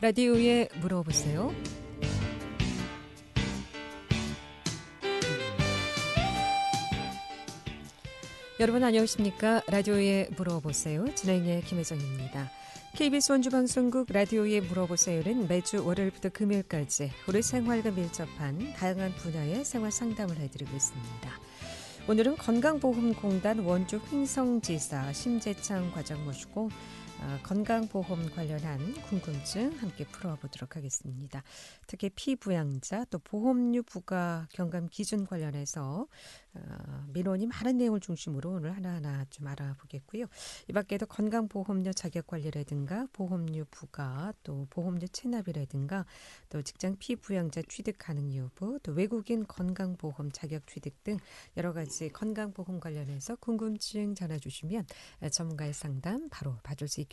라디오에 물어보세요. 여러분 안녕하십니까? 라디오에 물어보세요. 진행의 김혜정입니다. KBS 원주방송국 라디오에 물어보세요는 매주 월요일부터 금요일까지 우리 생활과 밀접한 다양한 분야의 생활 상담을 해드리고 있습니다. 오늘은 건강보험공단 원주 횡성지사 심재창 과장 모시고 건강보험 관련한 궁금증 함께 풀어보도록 하겠습니다. 특히 피부양자 또 보험료 부과 경감 기준 관련해서 민원이 많은 내용을 중심으로 오늘 하나하나 좀 알아보겠고요. 이 밖에도 건강보험료 자격관리라든가 보험료 부과 또 보험료 체납이라든가 또 직장 피부양자 취득 가능 여부 또 외국인 건강보험 자격 취득 등 여러 가지 건강보험 관련해서 궁금증 전화주시면 전문가의 상담 바로 받을 수 있겠습니다.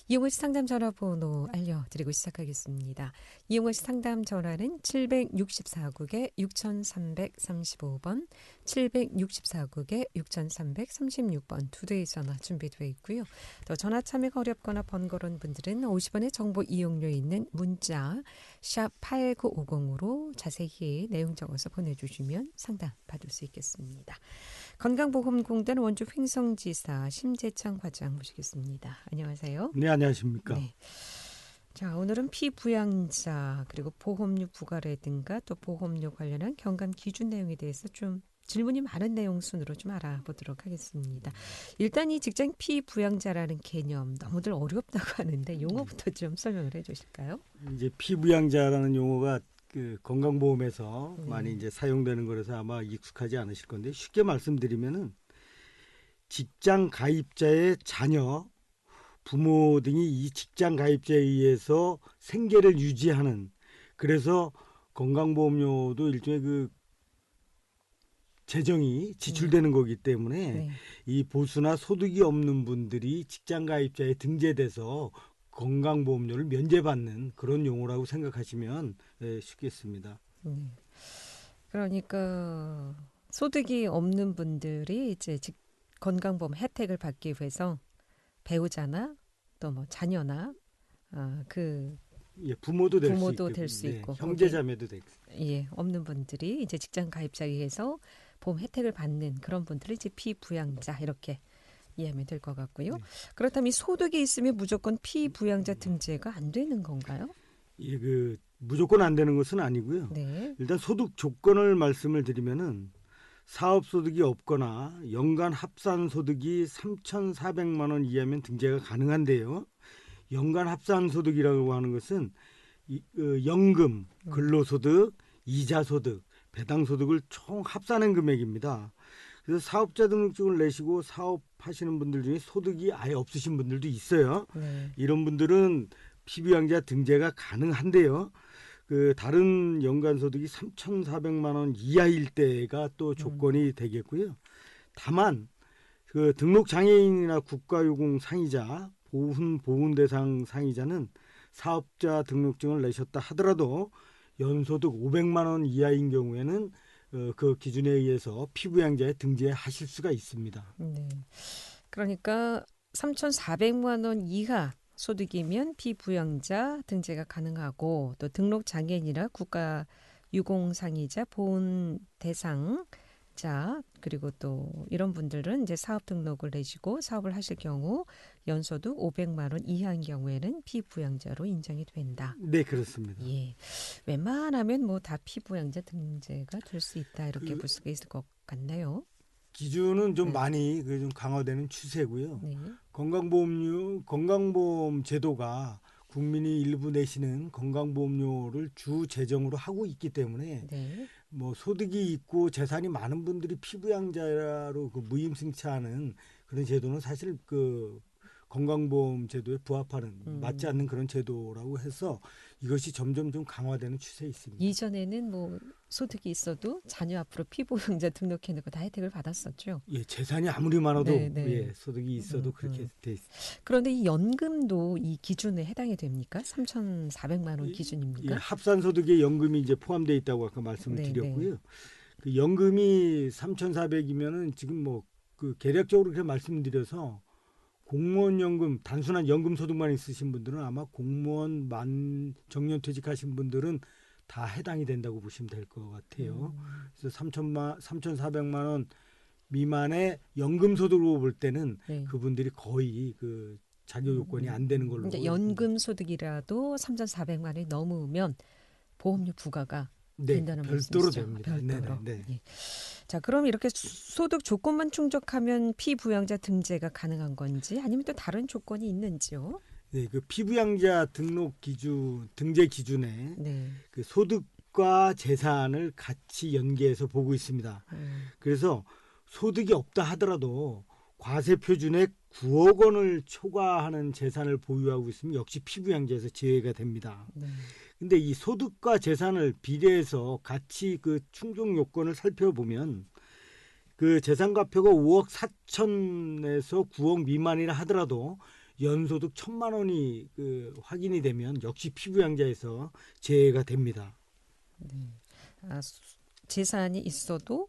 이용호 씨 상담 전화번호 알려드리고 시작하겠습니다. 이용호 씨 상담 전화는 764국에 6335번, 764국에 6336번 두 대의 전화 준비되어 있고요. 또 전화 참여가 어렵거나 번거로운 분들은 50원의 정보 이용료 있는 문자 샵 8950으로 자세히 내용 적어서 보내주시면 상담 받을 수 있겠습니다. 건강보험공단 원주 횡성지사 심재창 과장 모시겠습니다. 안녕하세요. 네, 안녕하십니까. 네. 자, 오늘은 피부양자 그리고 보험료 부과라든가 또 보험료 관련한 경감 기준 내용에 대해서 좀 질문이 많은 내용 순으로 좀 알아보도록 하겠습니다. 일단 이 직장 피부양자라는 개념 너무들 어렵다고 하는데 용어부터 좀 설명을 해주실까요? 이제 피부양자라는 용어가 그 건강보험에서 많이 이제 사용되는 거라서 아마 익숙하지 않으실 건데 쉽게 말씀드리면은 직장 가입자의 자녀, 부모 등이 이 직장 가입자에 의해서 생계를 유지하는, 그래서 건강보험료도 일종의 그 재정이 지출되는 거기 때문에 네. 이 보수나 소득이 없는 분들이 직장 가입자에 등재돼서 건강보험료를 면제받는 그런 용어라고 생각하시면 쉽겠습니다. 그러니까 소득이 없는 분들이 이제 건강보험 혜택을 받기 위해서 배우자나 또 뭐 자녀나 부모도 될 수 있고 형제자매도 될 수 있고 없는 분들이 이제 직장 가입자에 의해서 보험 혜택을 받는 그런 분들을 이제 피부양자 이렇게 이해하면 될 것 같고요. 그렇다면 이 소득이 있으면 무조건 피부양자 등재가 안 되는 건가요? 무조건 안 되는 것은 아니고요. 네. 일단 소득 조건을 말씀을 드리면은 사업소득이 없거나 연간 합산소득이 3,400만 원 이하면 등재가 가능한데요. 연간 합산소득이라고 하는 것은 연금, 근로소득, 이자소득, 배당소득을 총 합산한 금액입니다. 그래서 사업자 등록증을 내시고 사업하시는 분들 중에 소득이 아예 없으신 분들도 있어요. 네. 이런 분들은 피부양자 등재가 가능한데요. 다른 연간 소득이 3,400만 원 이하일 때가 또 조건이 되겠고요. 다만 등록 장애인이나 국가유공 상이자, 보훈 대상 상이자는 사업자 등록증을 내셨다 하더라도 연소득 500만 원 이하인 경우에는 그 기준에 의해서 피부양자에 등재하실 수가 있습니다. 네. 그러니까 3,400만 원 이하 소득이면 피부양자 등재가 가능하고 또 등록 장애인이나 국가 유공상이자 보훈 대상자 그리고 또 이런 분들은 이제 사업 등록을 내시고 사업을 하실 경우 연소득 500만 원 이하인 경우에는 피부양자로 인정이 된다. 네, 그렇습니다. 예. 웬만하면 뭐 다 피부양자 등재가 될 수 있다 이렇게 볼 수가 있을 것 같나요? 기준은 좀 많이 좀 강화되는 추세고요. 네. 건강보험 제도가 국민이 일부 내시는 건강보험료를 주 재정으로 하고 있기 때문에 네. 뭐 소득이 있고 재산이 많은 분들이 피부양자로 무임승차하는 그런 제도는 사실 건강보험 제도에 부합하는 맞지 않는 그런 제도라고 해서 이것이 점점 좀 강화되는 추세에 있습니다. 이전에는 뭐 소득이 있어도 자녀 앞으로 피부양자 등록해놓고 다 혜택을 받았었죠. 예, 재산이 아무리 많아도 네, 네. 예, 소득이 있어도 그렇게 돼 있습니다. 그런데 이 연금도 이 기준에 해당이 됩니까? 3,400만 원 기준입니까? 예, 합산소득에 연금이 이제 포함되어 있다고 아까 말씀을 네, 드렸고요. 그 연금이 3,400이면은 지금 계략적으로 그렇게 말씀드려서 공무원 연금 단순한 연금 소득만 있으신 분들은 아마 공무원 정년 퇴직하신 분들은 다 해당이 된다고 보시면 될 것 같아요. 그래서 3,400만 원 미만의 연금 소득으로 볼 때는 네. 그분들이 거의 그 자격 요건이 안 되는 걸로. 그러니까 연금 소득이라도 3,400만 원이 넘으면 보험료 부과가 네, 된다는 별도로 말씀이시죠? 됩니다. 별도로. 네. 예. 자, 그럼 이렇게 소득 조건만 충족하면 피부양자 등재가 가능한 건지 아니면 또 다른 조건이 있는지요? 네, 그 피부양자 등록 기준 등재 기준에 네. 그 소득과 재산을 같이 연계해서 보고 있습니다. 그래서 소득이 없다 하더라도 과세 표준액 9억 원을 초과하는 재산을 보유하고 있으면 역시 피부양자에서 제외가 됩니다. 네. 근데 이 소득과 재산을 비례해서 같이 그 충족 요건을 살펴보면 그 재산과표가 5억 4천에서 9억 미만이라 하더라도 연소득 1,000만 원이 그 확인이 되면 역시 피부양자에서 제외가 됩니다. 재산이 있어도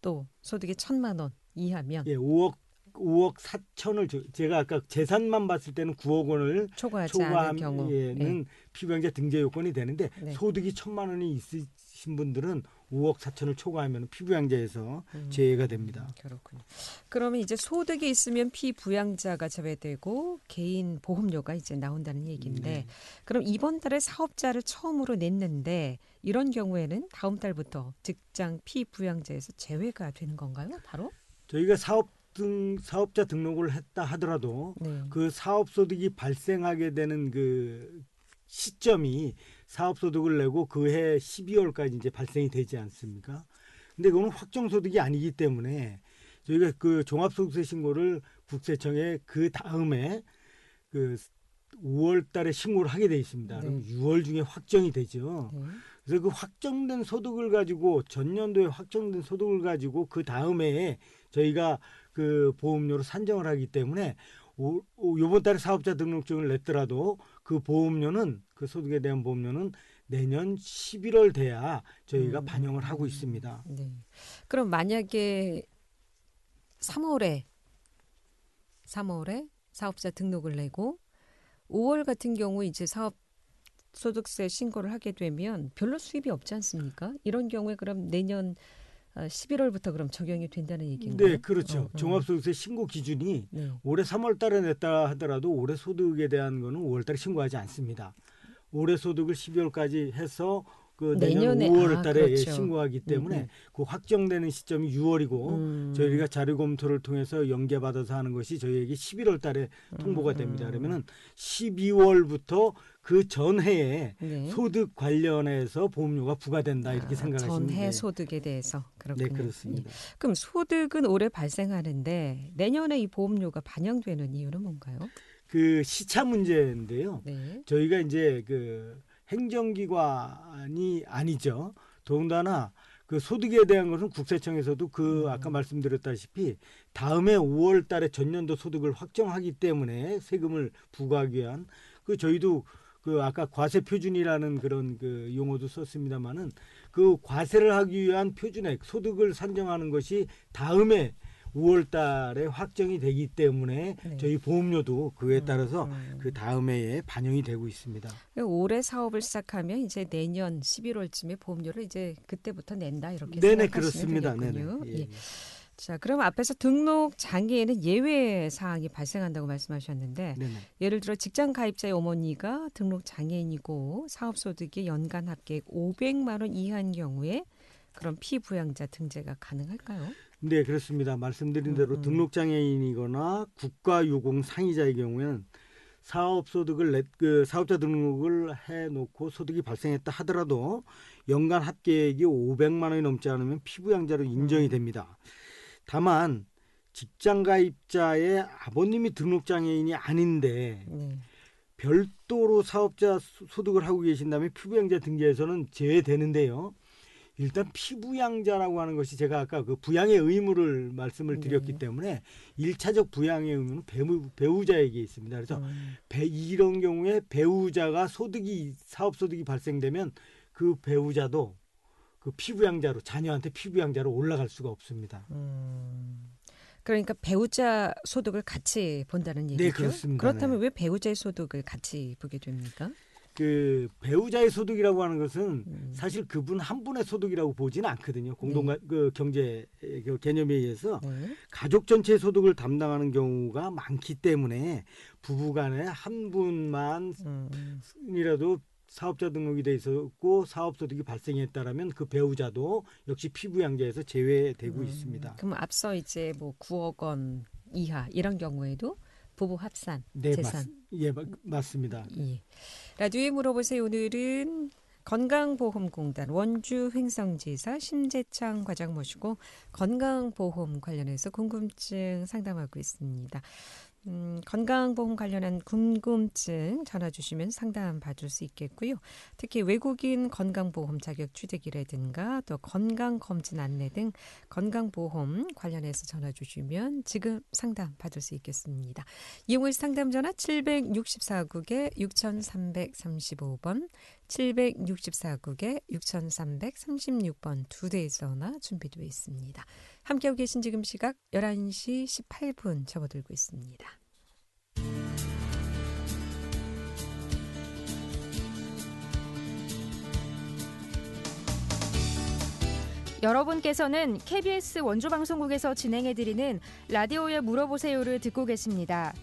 또 소득이 1,000만 원 이하면 예, 5억 4천을 제가 아까 재산만 봤을 때는 9억 원을 초과하지 않은 경우에는 피부양자 등재 요건이 되는데 네. 소득이 1,000만 원이 있으신 분들은 5억 4천을 초과하면 피부양자에서 제외가 됩니다. 그렇군요. 그러면 이제 소득이 있으면 피부양자가 제외되고 개인 보험료가 이제 나온다는 얘기인데 그럼 이번 달에 사업자를 처음으로 냈는데 이런 경우에는 다음 달부터 직장 피부양자에서 제외가 되는 건가요? 바로? 저희가 사업자 등록을 했다 하더라도 그 사업소득이 발생하게 되는 그 시점이 사업소득을 내고 그해 12월까지 이제 발생이 되지 않습니까? 근데 그거는 확정소득이 아니기 때문에 저희가 그 종합소득세 신고를 국세청에 그 다음에 그 5월 달에 신고를 하게 돼 있습니다. 그럼 6월 중에 확정이 되죠. 그래서 그 확정된 소득을 가지고 전년도에 확정된 소득을 가지고 그 다음에 저희가 그 보험료를 산정을 하기 때문에 이번 달에 사업자 등록증을 냈더라도 그 보험료는 그 소득에 대한 보험료는 내년 11월 돼야 저희가 반영을 하고 있습니다. 네. 그럼 만약에 3월에 사업자 등록을 내고 5월 같은 경우 이제 사업 소득세 신고를 하게 되면 별로 수입이 없지 않습니까? 이런 경우에 그럼 내년 11월부터 그럼 적용이 된다는 얘기인가요? 네, 그렇죠. 종합소득세 신고 기준이 올해 3월 달에 냈다 하더라도 올해 소득에 대한 거는 5월 달에 신고하지 않습니다. 올해 소득을 12월까지 해서 그 내년 5월 달에 그렇죠. 신고하기 때문에 그 확정되는 시점이 6월이고 저희가 자료 검토를 통해서 연계받아서 하는 것이 저희에게 11월 달에 통보가 됩니다. 그러면은 12월부터 그 전해에 소득 관련해서 보험료가 부과된다 이렇게 생각하시면 돼요. 전해 소득에 대해서 그렇군요. 네, 그렇습니다. 그럼 소득은 올해 발생하는데 내년에 이 보험료가 반영되는 이유는 뭔가요? 그 시차 문제인데요. 저희가 이제 그 행정기관이 아니죠. 더군다나 그 소득에 대한 것은 국세청에서도 그 아까 말씀드렸다시피 다음에 5월 달에 전년도 소득을 확정하기 때문에 세금을 부과하기 위한 그 저희도 그 아까 과세 표준이라는 그런 그 용어도 썼습니다마는 그 과세를 하기 위한 표준액 소득을 산정하는 것이 다음에 5월 달에 확정이 되기 때문에 저희 보험료도 그에 따라서 그 다음 해에 반영이 되고 있습니다. 올해 사업을 시작하면 이제 내년 11월쯤에 보험료를 이제 그때부터 낸다 이렇게 네네, 생각하시면 그렇습니다. 되겠군요. 네네. 예. 자, 그럼 앞에서 등록 장애에는 예외 사항이 발생한다고 말씀하셨는데 예를 들어 직장 가입자의 어머니가 등록 장애인이고 사업소득이 연간 합계액 500만 원 이하인 경우에 그럼 피부양자 등재가 가능할까요? 네, 그렇습니다. 말씀드린 대로 등록장애인이거나 국가유공 상이자의 경우에는 사업자 등록을 해놓고 소득이 발생했다 하더라도 연간 합계액이 500만 원이 넘지 않으면 피부양자로 인정이 됩니다. 다만 직장가입자의 아버님이 등록장애인이 아닌데 별도로 사업자 소득을 하고 계신다면 피부양자 등재에서는 제외되는데요. 일단 피부양자라고 하는 것이 제가 아까 그 부양의 의무를 말씀을 드렸기 때문에 1차적 부양의 의무는 배우자에게 있습니다. 그래서 이런 경우에 배우자가 사업소득이 발생되면 그 배우자도 그 피부양자로 자녀한테 피부양자로 올라갈 수가 없습니다. 그러니까 배우자 소득을 같이 본다는 얘기죠. 네, 그렇습니다. 그렇다면 네. 왜 배우자의 소득을 같이 보게 됩니까? 그 배우자의 소득이라고 하는 것은 사실 그분 한 분의 소득이라고 보지는 않거든요. 공동 네. 그 경제 그 개념에 의해서 네. 가족 전체 소득을 담당하는 경우가 많기 때문에 부부간에 한 분만이라도 사업자 등록이 돼 있었고 사업 소득이 발생했다라면 그 배우자도 역시 피부양자에서 제외되고 있습니다. 그럼 앞서 이제 뭐 9억 원 이하 이런 경우에도 부부 합산 네, 재산. 맞습니다. 예. 라디오에 물어보세요. 오늘은 건강보험공단 원주 횡성지사 심재창 과장 모시고 건강보험 관련해서 궁금증 상담하고 있습니다. 건강보험 관련한 궁금증 전화 주시면 상담 받을 수 있겠고요. 특히 외국인 건강보험 자격 취득이라든가 또 건강검진 안내 등 건강보험 관련해서 전화 주시면 지금 상담 받을 수 있겠습니다. 이용을 상담 전화 764국에 6335번, 764국에 6336번 두 대의 전화 준비되어 있습니다. 함께하고 계신 지금 시각 11시 18분 접어들고 있습니다. 여러분께서는 KBS 원주방송국에서 진행해드리는 라디오에 물어보세요를 듣고 계십니다.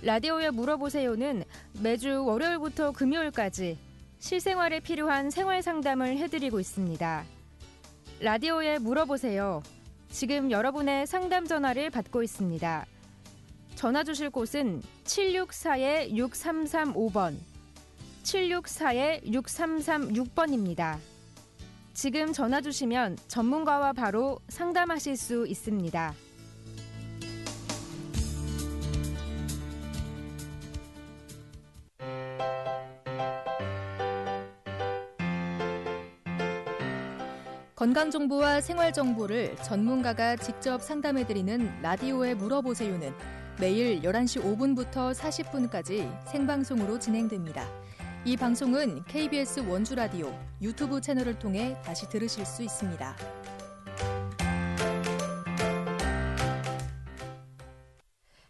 라디오에 물어보세요는 매주 월요일부터 금요일까지 실생활에 필요한 생활 상담을 해드리고 있습니다. 라디오에 물어보세요. 지금 여러분의 상담 전화를 받고 있습니다. 전화 주실 곳은 764-6335번, 764-6336번입니다. 지금 전화 주시면 전문가와 바로 상담하실 수 있습니다. 건강정보와 생활정보를 전문가가 직접 상담해드리는 라디오에 물어보세요는 매일 11시 5분부터 40분까지 생방송으로 진행됩니다. 이 방송은 KBS 원주라디오 유튜브 채널을 통해 다시 들으실 수 있습니다.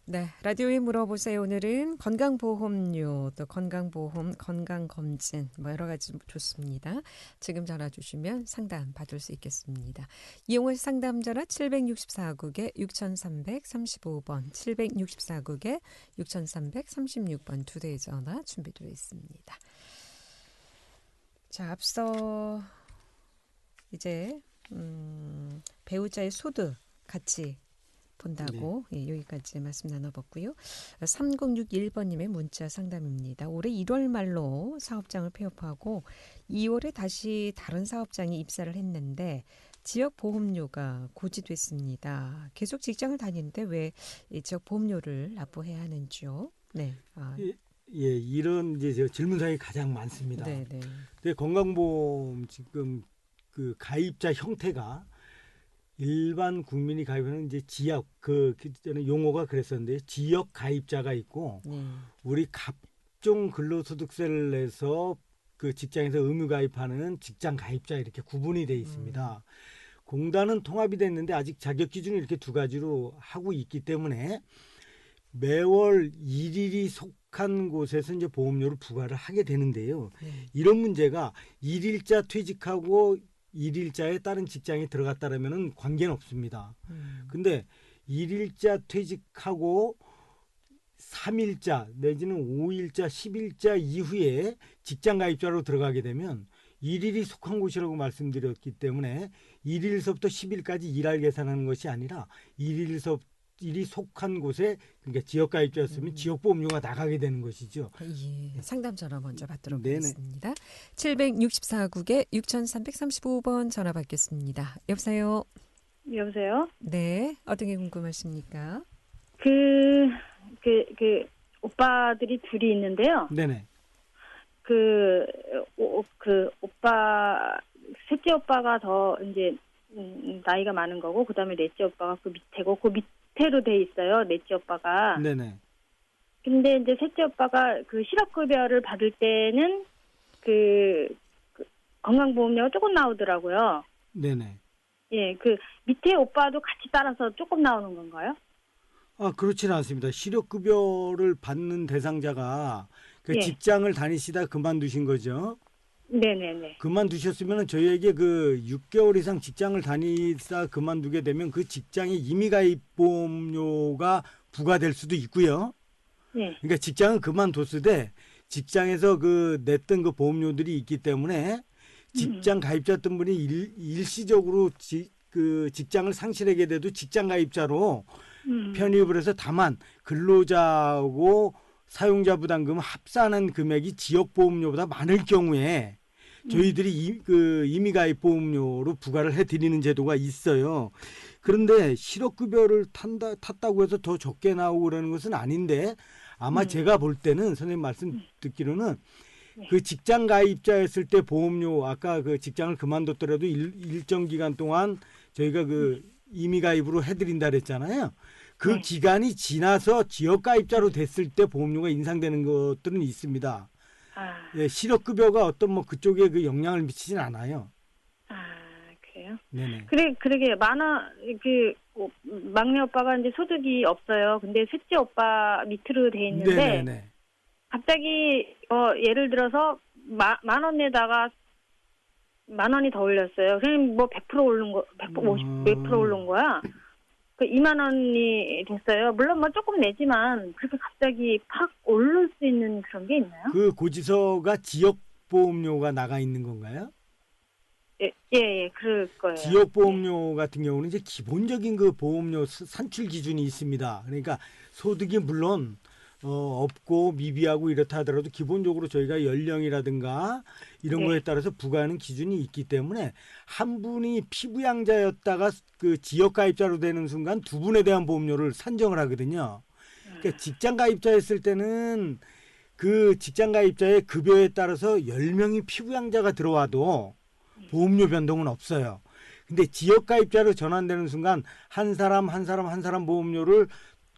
네, 라디오에 물어보세요. 오늘은 건강보험료, 또 건강보험, 건강검진 뭐 여러 가지 좋습니다. 지금 전화 주시면 상담 받을 수 있겠습니다. 이용을 상담 전화 764국에 6335번, 764국에 6336번 두 대의 전화 준비되어 있습니다. 자, 앞서 이제 배우자의 소득 같이 본다고 네. 예, 여기까지 말씀 나눠봤고요. 3061번님의 문자 상담입니다. 올해 1월 말로 사업장을 폐업하고 2월에 다시 다른 사업장에 입사를 했는데 지역 보험료가 고지됐습니다. 계속 직장을 다니는데 왜 지역 보험료를 납부해야 하는지요? 네. 이런 이제 질문사항이 가장 많습니다. 네. 근데 건강보험 지금 그 가입자 형태가 일반 국민이 가입하는 이제 지역 저는 용어가 그랬었는데 지역 가입자가 있고 우리 각종 근로소득세를 내서 그 직장에서 의무 가입하는 직장 가입자 이렇게 구분이 돼 있습니다. 공단은 통합이 됐는데 아직 자격 기준을 이렇게 두 가지로 하고 있기 때문에 매월 일일이 속한 곳에서 이제 보험료를 부과를 하게 되는데요. 이런 문제가 일일자 퇴직하고 일일자에 다른 직장에 들어갔다라면은 관계는 없습니다. 근데 일일자 퇴직하고 3일자 내지는 5일자, 10일자 이후에 직장 가입자로 들어가게 되면 일일이 속한 곳이라고 말씀드렸기 때문에 1일서부터 10일까지 일할 계산하는 것이 아니라 일이 속한 곳에 그러니까 지역 가입자였으면 지역 보험료가 나가게 되는 것이죠. 예, 상담 전화 먼저 받도록 하겠습니다. 764국에 6335번 전화 받겠습니다. 여보세요. 여보세요. 네, 어떤 게 궁금하십니까? 그 오빠들이 둘이 있는데요. 네네. 그 오빠 셋째 오빠가 더 이제 나이가 많은 거고 그다음에 넷째 오빠가 그 밑에고 그 밑에로 돼 있어요. 넷째 오빠가. 네네. 근데 이제 셋째 오빠가 그 실업급여를 받을 때는 그 건강보험료가 조금 나오더라고요. 네네. 예, 그 밑에 오빠도 같이 따라서 조금 나오는 건가요? 그렇지는 않습니다. 실업급여를 받는 대상자가 그 예. 직장을 다니시다 그만두신 거죠. 네네네. 그만두셨으면 저희에게 그 6개월 이상 직장을 다니다 그만두게 되면 그 직장에 임의가입보험료가 부과될 수도 있고요. 예. 그러니까 직장은 그만뒀으되 직장에서 그 냈던 그 보험료들이 있기 때문에 직장 가입자였던 분이 일시적으로 그 직장을 상실하게 돼도 직장 가입자로 편입을 해서 다만 근로자하고 사용자 부담금 합산한 금액이 지역 보험료보다 많을 경우에 저희들이 그 임의가입 보험료로 부과를 해드리는 제도가 있어요. 그런데 실업급여를 탔다고 해서 더 적게 나오고 그러는 것은 아닌데 아마 제가 볼 때는 선생님 말씀 듣기로는 그 직장 가입자였을 때 보험료 아까 그 직장을 그만뒀더라도 일정 기간 동안 저희가 그 임의가입으로 해드린다 그랬잖아요. 그 네. 기간이 지나서 지역가입자로 됐을 때 보험료가 인상되는 것들은 있습니다. 예, 실업급여가 어떤 뭐 그쪽에 그 영향을 미치진 않아요. 그래요? 네네. 그러게 막내 오빠가 이제 소득이 없어요. 근데 셋째 오빠 밑으로 돼 있는데 네네네. 갑자기 예를 들어서 만 원에다가 만 원이 더 올렸어요. 그럼 뭐 100% 오른 거, 150 몇 프로 오른 거야. 그 2만 원이 됐어요. 물론 뭐 조금 내지만 그렇게 갑자기 팍 오를 수 있는 그런 게 있나요? 그 고지서가 지역보험료가 나가 있는 건가요? 예, 그럴 거예요. 지역보험료 같은 경우는 이제 기본적인 그 보험료 산출 기준이 있습니다. 그러니까 소득이 물론 없고 미비하고 이렇다 하더라도 기본적으로 저희가 연령이라든가 이런 네. 거에 따라서 부과하는 기준이 있기 때문에 한 분이 피부양자였다가 그 지역가입자로 되는 순간 두 분에 대한 보험료를 산정을 하거든요. 그러니까 직장가입자였을 때는 그 직장가입자의 급여에 따라서 10명이 피부양자가 들어와도 보험료 변동은 없어요. 근데 지역가입자로 전환되는 순간 한 사람 보험료를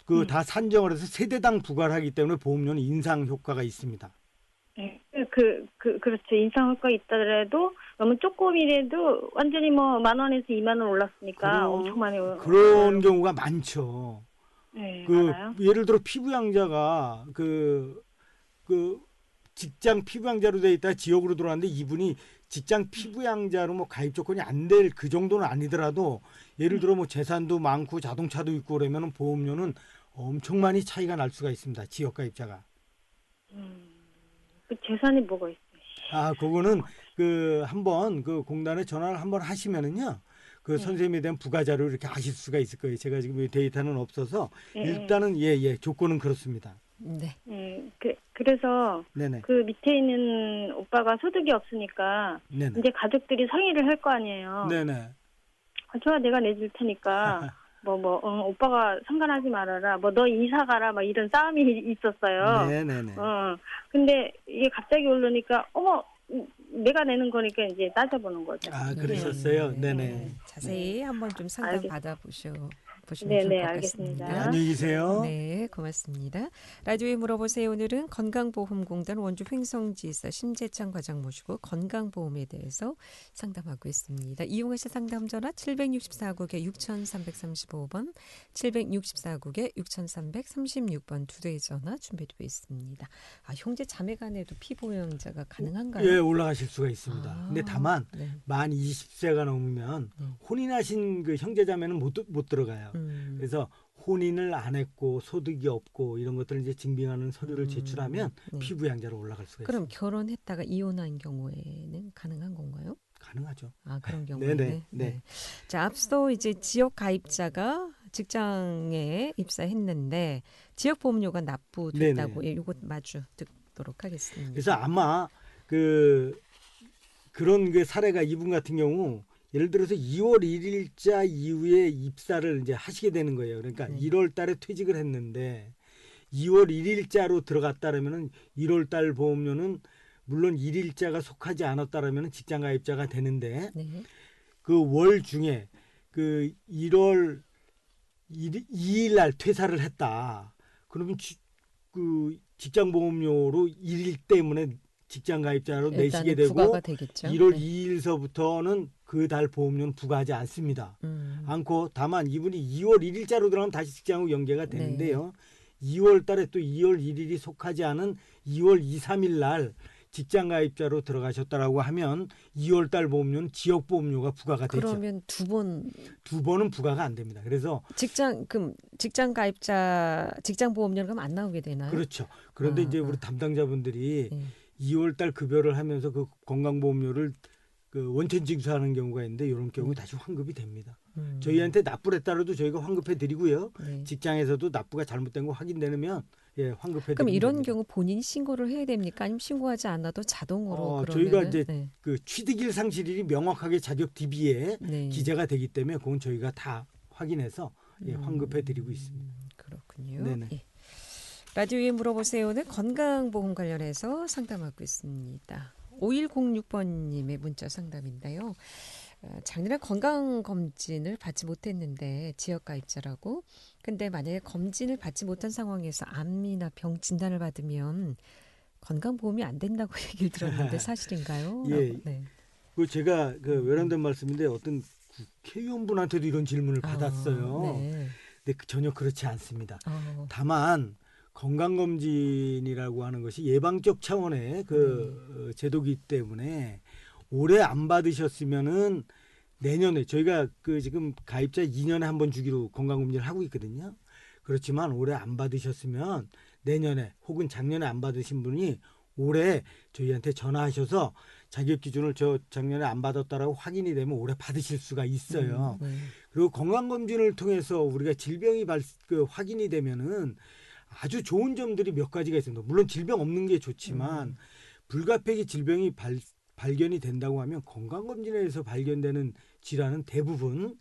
그 다 산정을 해서 세대당 부과를 하기 때문에 보험료는 인상 효과가 있습니다. 네, 그렇죠. 인상 효과 있더라도 너무 조금이라도 완전히 뭐 만 원에서 2만 원 올랐으니까 엄청 많이 그런 경우가 많죠. 네, 그 많아요. 예를 들어 피부양자가 그 직장 피부양자로 돼 있다 지역으로 들어왔는데 이분이 직장 피부양자로 뭐 가입 조건이 안 될 그 정도는 아니더라도 예를 들어 뭐 재산도 많고 자동차도 있고 그러면은 보험료는 엄청 많이 차이가 날 수가 있습니다. 지역 가입자가. 그 재산이 뭐가 있어요? 그거는 그 한번 그 공단에 전화를 한번 하시면은요. 그 선생님에 대한 부가 자료를 이렇게 아실 수가 있을 거예요. 제가 지금 데이터는 없어서 일단은 조건은 그렇습니다. 네. 그래서 네네. 그 밑에 있는 오빠가 소득이 없으니까 네네. 이제 가족들이 상의를 할 거 아니에요. 네네. 좋아, 내가 내줄 테니까 오빠가 상관하지 말아라. 뭐 너 이사 가라. 막 이런 싸움이 있었어요. 네네네. 근데 이게 갑자기 오르니까 어머 내가 내는 거니까 이제 따져보는 거죠. 그러셨어요. 네네. 자세히 한번 좀 상담 받아보시면 네네, 좋을 것 알겠습니다. 같습니다. 안녕히 계세요. 네, 고맙습니다. 라디오에 물어보세요. 오늘은 건강보험공단 원주 횡성지사 심재창 과장 모시고 건강보험에 대해서 상담하고 있습니다. 이용하실 상담 전화 764국에 6335번, 764국에 6336번 두 대의 전화 준비되어 있습니다. 형제 자매 간에도 피보험자가 가능한가요? 예, 올라가실 수가 있습니다. 근데 다만 만 20세가 넘으면 혼인하신 그 형제자매는 못 들어가요. 그래서 혼인을 안 했고 소득이 없고 이런 것들을 이제 증빙하는 서류를 제출하면 피부양자로 올라갈 수가 그럼 있습니다. 결혼했다가 이혼한 경우에는 가능한 건가요? 가능하죠. 그런 경우에는. 네. 자, 앞서 이제 지역 가입자가 직장에 입사했는데 지역 보험료가 납부됐다고 이것 마주 듣도록 하겠습니다. 그래서 아마 그런 그 사례가 이분 같은 경우 예를 들어서 2월 1일자 이후에 입사를 이제 하시게 되는 거예요. 그러니까 1월 달에 퇴직을 했는데 2월 1일자로 들어갔다라면은 1월 달 보험료는 물론 1일자가 속하지 않았다라면은 직장 가입자가 되는데 그 월 중에 그 1월 2일 날 퇴사를 했다. 그러면 그 직장 보험료로 1일 때문에 직장 가입자로 일단은 내시게 되고 부과가 되겠죠. 1월 네. 2일서부터는 그 달 보험료는 부과하지 않습니다. 않고 다만 이분이 2월 1일자로 들어가면 다시 직장하고 연계가 되는데요. 2월 달에 또 2월 1일이 속하지 않은 2월 2, 3일 날 직장 가입자로 들어가셨다라고 하면 2월 달 보험료는 지역 보험료가 부과가 되죠. 그러면 두 번은 부과가 안 됩니다. 그래서 직장 보험료는 그럼 안 나오게 되나요? 그렇죠. 그런데 이제 우리 담당자분들이 2월 달 급여를 하면서 그 건강보험료를 그 원천 징수하는 경우가 있는데 이런 경우 다시 환급이 됩니다. 저희한테 납부를 했다라도 저희가 환급해 드리고요. 네. 직장에서도 납부가 잘못된 거 확인되면 환급해 드립니다. 그럼 이런 경우 본인이 신고를 해야 됩니까? 아니면 신고하지 않아도 자동으로 저희가 이제 네. 그 취득일 상실일이 명확하게 자격 DB에 네. 기재가 되기 때문에 그건 저희가 다 확인해서 환급해 드리고 있습니다. 그렇군요. 네네. 예. 라디오에 물어보세요는 건강보험 관련해서 상담하고 있습니다. 5106번님의 문자 상담인데요. 작년에 건강검진을 받지 못했는데 지역가입자라고. 근데 만약에 검진을 받지 못한 상황에서 암이나 병 진단을 받으면 건강보험이 안 된다고 얘기를 들었는데 사실인가요? 예. 네. 그 제가 그 외람된 말씀인데 어떤 국회의원분한테도 이런 질문을 받았어요. 네. 근데 전혀 그렇지 않습니다. 어. 다만 건강검진이라고 하는 것이 예방적 차원의 그 제도이기 때문에 올해 안 받으셨으면은 내년에 저희가 그 지금 가입자 2년에 한 번 주기로 건강검진을 하고 있거든요. 그렇지만 올해 안 받으셨으면 내년에 혹은 작년에 안 받으신 분이 올해 저희한테 전화하셔서 자격 기준을 저 작년에 안 받았다라고 확인이 되면 올해 받으실 수가 있어요. 그리고 건강검진을 통해서 우리가 질병이 확인이 되면은 아주 좋은 점들이 몇 가지가 있습니다. 물론 질병 없는 게 좋지만 불가피하게 질병이 발견이 된다고 하면 건강검진에서 발견되는 질환은 대부분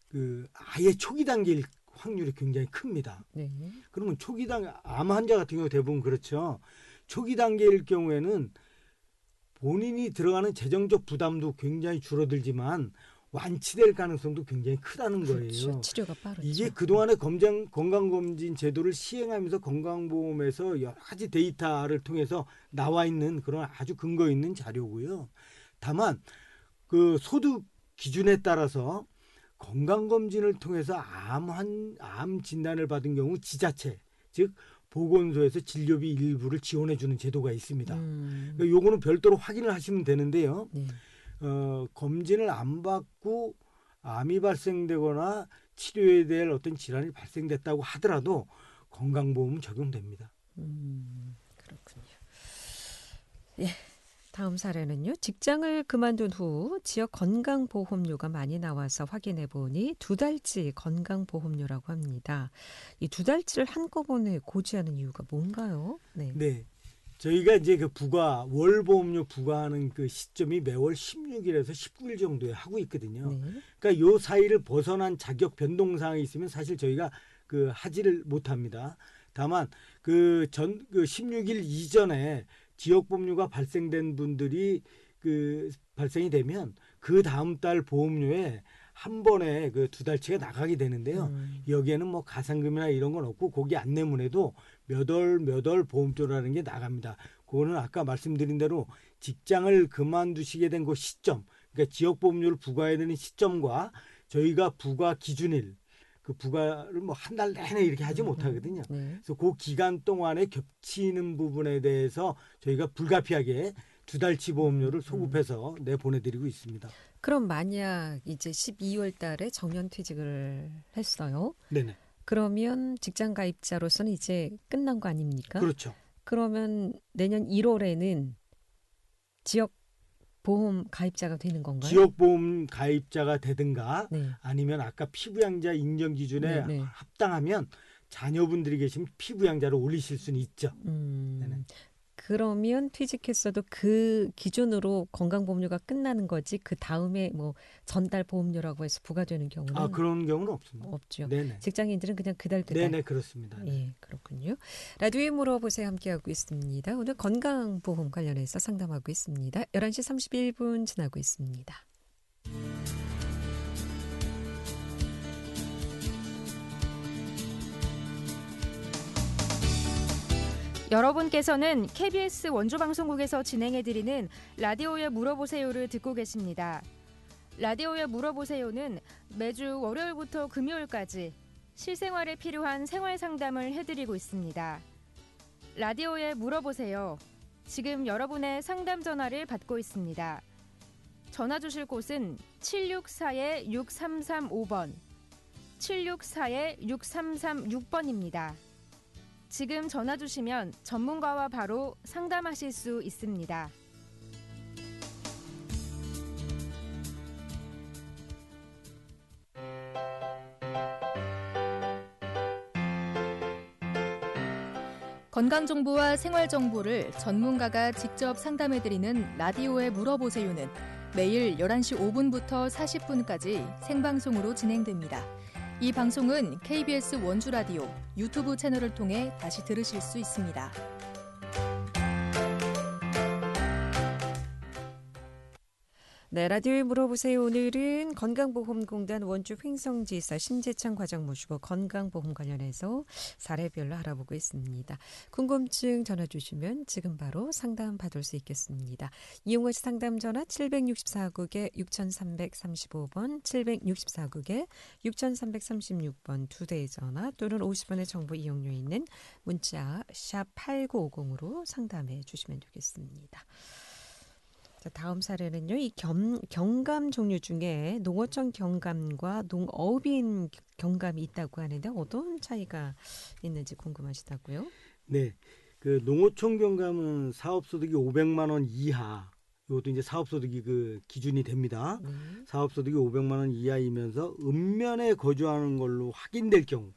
그 아예 초기 단계일 확률이 굉장히 큽니다. 네. 그러면 초기 단계 암 환자 같은 경우 대부분 그렇죠. 초기 단계일 경우에는 본인이 들어가는 재정적 부담도 굉장히 줄어들지만 완치될 가능성도 굉장히 크다는 거예요. 그렇죠. 치료가 빠르죠. 이게 그동안의 건강검진 제도를 시행하면서 건강보험에서 여러 가지 데이터를 통해서 나와 있는 그런 아주 근거 있는 자료고요. 다만 그 소득 기준에 따라서 건강검진을 통해서 암 진단을 받은 경우 지자체, 즉 보건소에서 진료비 일부를 지원해 주는 제도가 있습니다. 그러니까 요거는 별도로 확인을 하시면 되는데요. 네. 검진을 안 받고 암이 발생되거나 치료해야 될 어떤 질환이 발생됐다고 하더라도 건강보험은 적용됩니다. 그렇군요. 예. 다음 사례는요. 직장을 그만둔 후 지역 건강보험료가 많이 나와서 확인해 보니 2달치 건강보험료라고 합니다. 이 2달치를 한꺼번에 고지하는 이유가 뭔가요? 네. 네. 저희가 이제 그 월 보험료 부과하는 그 시점이 매월 16일에서 19일 정도에 하고 있거든요. 네. 그러니까 요 사이를 벗어난 자격 변동 사항이 있으면 사실 저희가 그 하지를 못합니다. 다만 그 16일 이전에 지역 보험료가 발생된 분들이 그 발생이 되면 그 다음 달 보험료에 한 번에 그 2달치가 나가게 되는데요. 여기에는 뭐 가상금이나 이런 건 없고 거기 안내문에도 몇 월 보험료라는 게 나갑니다. 그거는 아까 말씀드린 대로 직장을 그만두시게 된 그 시점, 그러니까 지역 보험료를 부과해야 되는 시점과 저희가 부과 기준일 그 부과를 뭐 한 달 내내 이렇게 하지 못하거든요. 네. 그래서 그 기간 동안에 겹치는 부분에 대해서 저희가 불가피하게 2달치 보험료를 소급해서 내보내드리고 있습니다. 그럼 만약 이제 12월 달에 정년퇴직을 했어요. 네네. 그러면 직장 가입자로서는 이제 끝난 거 아닙니까? 그렇죠. 그러면 내년 1월에는 지역 보험 가입자가 되는 건가요? 지역보험 가입자가 되든가 네. 아니면 아까 피부양자 인정 기준에 네. 합당하면 자녀분들이 계시면 피부양자로 올리실 수는 있죠. 네네. 그러면 퇴직했어도 그 기준으로 건강보험료가 끝나는 거지 그 다음에 뭐 전달 보험료라고 해서 부과되는 경우는 그런 경우는 없습니다. 없죠. 네네. 직장인들은 그냥 그달 네네 그렇습니다. 예, 그렇군요. 라디오에 물어보세요 함께하고 있습니다. 오늘 건강보험 관련해서 상담하고 있습니다. 11시 31분 지나고 있습니다. 여러분께서는 KBS 원주방송국에서 진행해드리는 라디오에 물어보세요를 듣고 계십니다. 라디오에 물어보세요는 매주 월요일부터 금요일까지 실생활에 필요한 생활 상담을 해드리고 있습니다. 라디오에 물어보세요. 지금 여러분의 상담 전화를 받고 있습니다. 전화 주실 곳은 764-6335번, 764-6336번입니다. 지금 전화 주시면 전문가와 바로 상담하실 수 있습니다. 건강정보와 생활정보를 전문가가 직접 상담해드리는 라디오에 물어보세요는 매일 11시 5분부터 40분까지 생방송으로 진행됩니다. 이 방송은 KBS 원주라디오 유튜브 채널을 통해 다시 들으실 수 있습니다. 네, 라디오에 물어보세요. 오늘은 건강보험공단 원주 횡성지사 신재창 과장 모시고 건강보험 관련해서 사례별로 알아보고 있습니다. 궁금증 전화 주시면 지금 바로 상담 받을 수 있겠습니다. 이용호 씨 상담 전화 764국에 6335번, 764국에 6336번 두 대의 전화 또는 50원의 정보 이용료 있는 문자 샵 8950으로 상담해 주시면 되겠습니다. 다음 사례는요. 이 경감 종류 중에 농어촌 경감과 농어빈 경감이 있다고 하는데 어떤 차이가 있는지 궁금하시다고요? 네, 그 농어촌 경감은 사업소득이 500만 원 이하, 이것도 이제 사업소득이 그 기준이 됩니다. 사업소득이 500만 원 이하이면서 읍면에 거주하는 걸로 확인될 경우,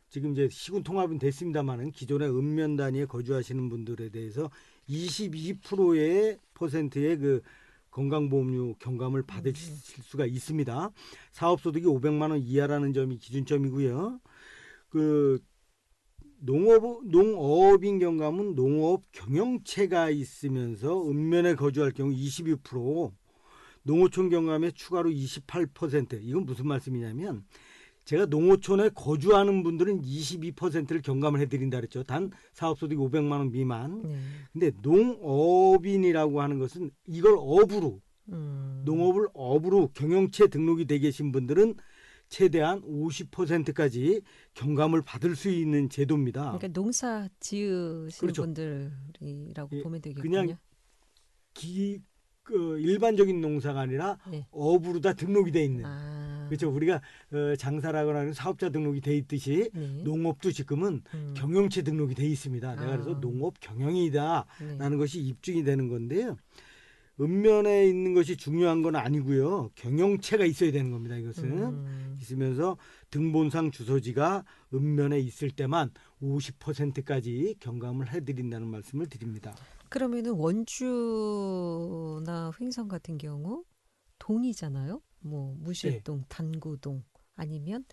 지금 이제 시군 통합은 됐습니다만은 기존의 읍면 단위에 거주하시는 분들에 대해서 22%의 퍼센트의 그 건강보험료 경감을 받으실 수가 있습니다. 사업소득이 500만 원 이하라는 점이 기준점이고요. 그 농어업인 경감은 농업 경영체가 있으면서 읍면에 거주할 경우 22%, 농어촌 경감에 추가로 28%. 이건 무슨 말씀이냐면 제가 농어촌에 거주하는 분들은 22%를 경감을 해드린다 그랬죠. 단 사업소득이 500만 원 미만. 근데 농업인이라고 하는 것은 이걸 업으로 농업을 업으로 경영체 등록이 돼 계신 분들은 최대한 50%까지 경감을 받을 수 있는 제도입니다. 그러니까 농사 지으시는 그렇죠. 분들이라고 보면 되겠군요. 그냥 일반적인 농사가 아니라 네. 업으로 다 등록이 돼 있는. 아. 그렇죠. 우리가 장사를 하거나 하는 사업자 등록이 돼 있듯이 네. 농업도 지금은 경영체 등록이 돼 있습니다. 내가 그래서 농업 경영이다라는 것이 입증이 되는 건데요. 읍면에 있는 것이 중요한 건 아니고요. 경영체가 있어야 되는 겁니다. 이것은 있으면서 등본상 주소지가 읍면에 있을 때만 50%까지 경감을 해드린다는 말씀을 드립니다. 그러면은 원주나 횡성 같은 경우 동이잖아요. 뭐 무실동, 네. 단구동 아니면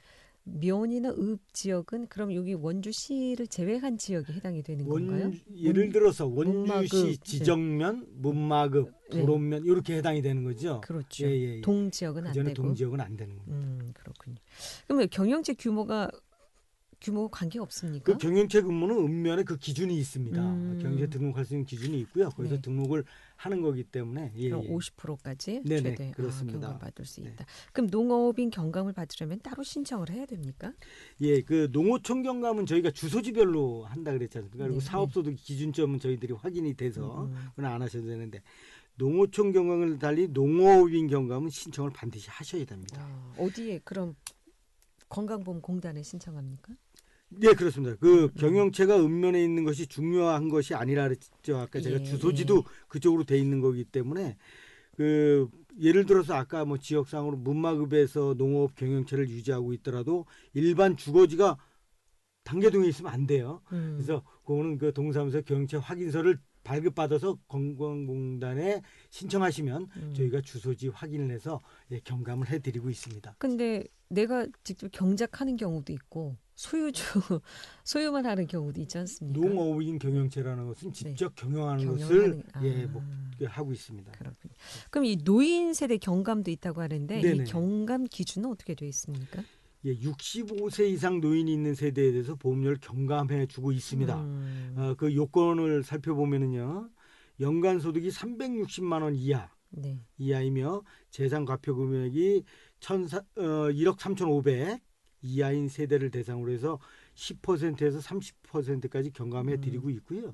면이나 읍 지역은 그럼 여기 원주시를 제외한 지역에 해당이 되는 건가요? 예를 들어서 원주시 문막읍, 지정면, 문막읍, 도론면 이렇게 해당이 되는 거죠. 그렇죠. 예. 동 지역은 안 되고. 동 지역은 안 되는 겁니다. 그렇군요. 그러면 경영체 규모가 관계 없습니까? 그 경영체 근무는 읍면에 그 기준이 있습니다. 경영체 등록할 수 있는 기준이 있고요. 거기서 네. 등록을 하는 거기 때문에 그럼 50%까지 네네, 최대 그렇습니다. 경감 받을 수 있다. 네. 그럼 농업인 경감을 받으려면 따로 신청을 해야 됩니까? 예, 그 농어촌 경감은 저희가 주소지별로 한다 그랬지 않습니까? 그리고 네. 사업소득 기준점은 저희들이 확인이 돼서 그건 안 하셔도 되는데 농어촌 경감을 달리 농어업인 경감은 신청을 반드시 하셔야 됩니다. 어디에 그럼 건강보험공단에 신청합니까? 네, 그렇습니다. 그 경영체가 읍면에 있는 것이 중요한 것이 아니라 그랬죠. 아까 제가 주소지도 그쪽으로 돼 있는 거기 때문에 그 예를 들어서 아까 뭐 지역상으로 문막읍에서 농업 경영체를 유지하고 있더라도 일반 주거지가 단계동에 있으면 안 돼요. 그래서 그거는 그 동사무소 경영체 확인서를 발급받아서 건강공단에 신청하시면 저희가 주소지 확인을 해서 경감을 해드리고 있습니다. 근데 내가 직접 경작하는 경우도 있고 소유만 하는 경우도 있지 않습니까? 농어업인 경영체라는 것은 직접 경영하는 것을 하고 있습니다. 그렇군요. 그럼 이 노인 세대 경감도 있다고 하는데 네네. 이 경감 기준은 어떻게 되어 있습니까? 65세 이상 노인이 있는 세대에 대해서 보험료를 경감해 주고 있습니다. 그 요건을 살펴보면은요. 연간 소득이 360만 원 이하. 네. 이하이며 재산 과표 금액이 1억 3,500 이하인 세대를 대상으로 해서 10%에서 30%까지 경감해 드리고 있고요.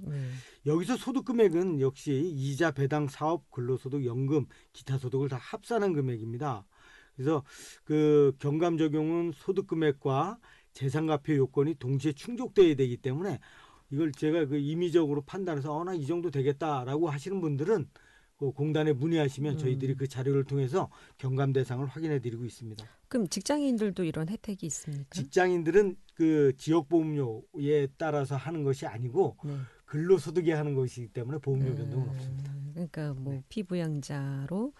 여기서 소득 금액은 역시 이자, 배당, 사업, 근로소득, 연금, 기타 소득을 다 합산한 금액입니다. 그래서 그 경감 적용은 소득 금액과 재산 과표 요건이 동시에 충족돼야 되기 때문에 이걸 제가 그 임의적으로 판단해서 나 이 정도 되겠다라고 하시는 분들은 그 공단에 문의하시면 저희들이 그 자료를 통해서 경감 대상을 확인해 드리고 있습니다. 그럼 직장인들도 이런 혜택이 있습니까? 직장인들은 그 지역보험료에 따라서 하는 것이 아니고 네. 근로소득에 하는 것이기 때문에 보험료 변동은 없습니다. 그러니까 뭐 피부양자로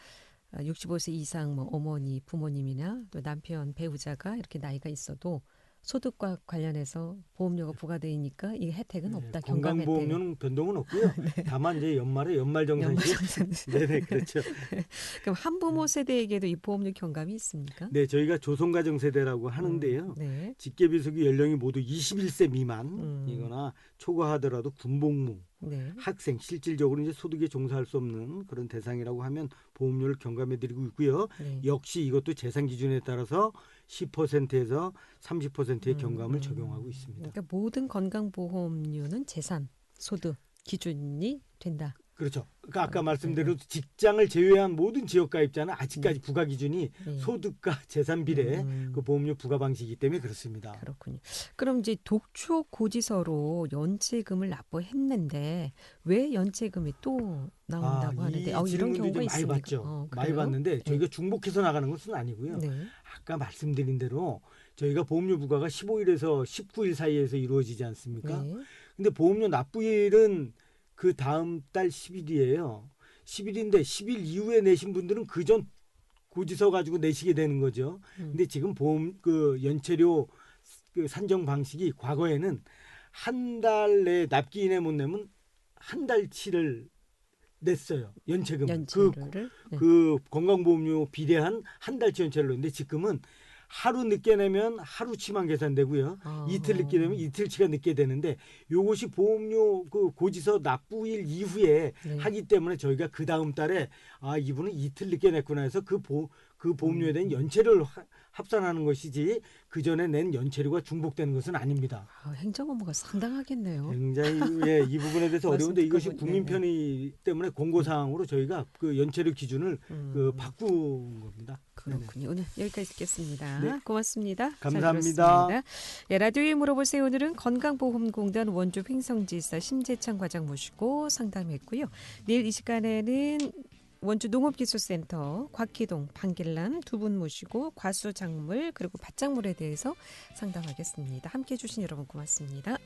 65세 이상 뭐 어머니, 부모님이나 또 남편, 배우자가 이렇게 나이가 있어도 소득과 관련해서 보험료가 부과되니까 이 혜택은 없다. 경감 혜택. 건강보험료는 변동은 없고요. 네. 다만 이제 연말에 연말정산시. 네네 그렇죠. 그럼 한부모 세대에게도 이 보험료 경감이 있습니까? 네, 저희가 조선가정 세대라고 하는데요. 네. 직계비속이 연령이 모두 21세 미만이거나 초과하더라도 군복무, 네. 학생, 실질적으로 이제 소득에 종사할 수 없는 그런 대상이라고 하면 보험료를 경감해드리고 있고요. 네. 역시 이것도 재산 기준에 따라서 10%에서 30%의 경감을 적용하고 있습니다. 그러니까 모든 건강보험료는 재산, 소득 기준이 된다. 그렇죠. 그러니까 아까 말씀드린 직장을 제외한 모든 지역가입자는 아직까지 부과 기준이 네. 소득과 재산 비례 그 보험료 부과 방식이기 때문에 그렇습니다. 그렇군요. 그럼 이제 독촉 고지서로 연체금을 납부했는데 왜 연체금이 또 나온다고 하는데 이런 경우가 있습니까? 많이 봤죠. 많이 봤는데 저희가 중복해서 나가는 것은 아니고요. 네. 아까 말씀드린 대로 저희가 보험료 부과가 15일에서 19일 사이에서 이루어지지 않습니까? 네. 근데 보험료 납부일은 그 다음 달 10일이에요. 10일인데 10일 이후에 내신 분들은 그전 고지서 가지고 내시게 되는 거죠. 근데 지금 보험 그 연체료 그 산정 방식이 과거에는 한 달 내에 납기 이내 못 내면 한 달치를 냈어요. 연체금을. 그 건강보험료 비례한 한 달치 연체를 냈는데 지금은 하루 늦게 내면 하루치만 계산되고요. 이틀 늦게 되면 이틀치가 늦게 되는데 이것이 보험료 그 고지서 납부일 이후에 하기 때문에 저희가 그 다음 달에 이분은 이틀 늦게 냈구나 해서 그 보험료에 대한 연체를 합산하는 것이지 그 전에 낸 연체료가 중복되는 것은 아닙니다. 행정 업무가 상당하겠네요. 굉장히 이 부분에 대해서 어려운데 이것이 국민 편의 때문에 공고사항으로 저희가 그 연체료 기준을 바꾼 겁니다. 그렇군요. 오늘 여기까지 듣겠습니다. 네. 고맙습니다. 감사합니다. 네, 라디오에 물어보세요. 오늘은 건강보험공단 원주 횡성지사 심재창 과장 모시고 상담했고요. 내일 이 시간에는 원주 농업기술센터 곽희동, 방길남 두 분 모시고 과수작물 그리고 밭작물에 대해서 상담하겠습니다. 함께해 주신 여러분 고맙습니다.